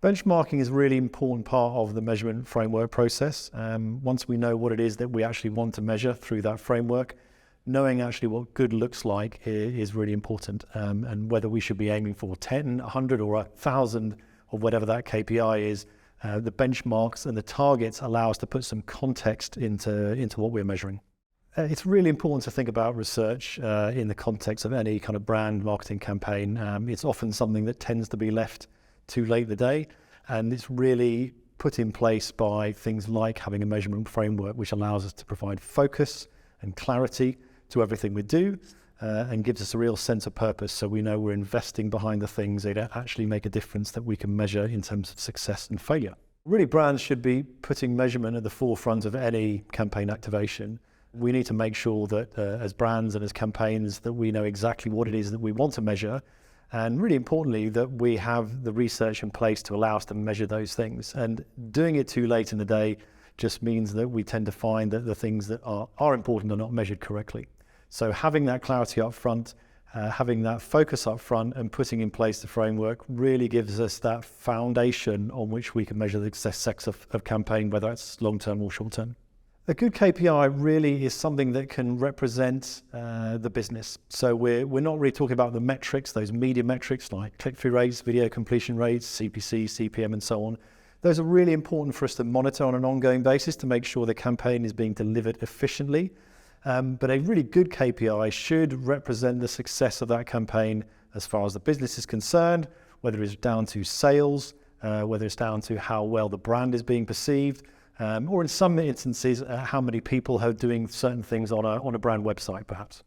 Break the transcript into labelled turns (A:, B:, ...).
A: Benchmarking is a really important part of the measurement framework process. Once we know what it is that we actually want to measure through that framework, knowing actually what good looks like is really important, and whether we should be aiming for 10, 100 or 1,000 or whatever that KPI is, the benchmarks and the targets allow us to put some context into what we're measuring. It's really important to think about research in the context of any kind of brand marketing campaign. It's often something that tends to be left too late in the day, and it's really put in place by things like having a measurement framework which allows us to provide focus and clarity to everything we do, and gives us a real sense of purpose, so we know we're investing behind the things that actually make a difference that we can measure in terms of success and failure. Really, brands should be putting measurement at the forefront of any campaign activation. We need to make sure that as brands and as campaigns that we know exactly what it is that we want to measure, and really importantly that we have the research in place to allow us to measure those things. And doing it too late in the day just means that we tend to find that the things that are important are not measured correctly. So having that clarity up front, having that focus up front and putting in place the framework really gives us that foundation on which we can measure the success of campaign, whether it's long-term or short-term. A good KPI really is something that can represent the business. So we're not really talking about the metrics, those media metrics like click-through rates, video completion rates, CPC, CPM and so on. Those are really important for us to monitor on an ongoing basis to make sure the campaign is being delivered efficiently. But a really good KPI should represent the success of that campaign as far as the business is concerned, whether it's down to sales, whether it's down to how well the brand is being perceived, or in some instances, how many people are doing certain things on a brand website, perhaps.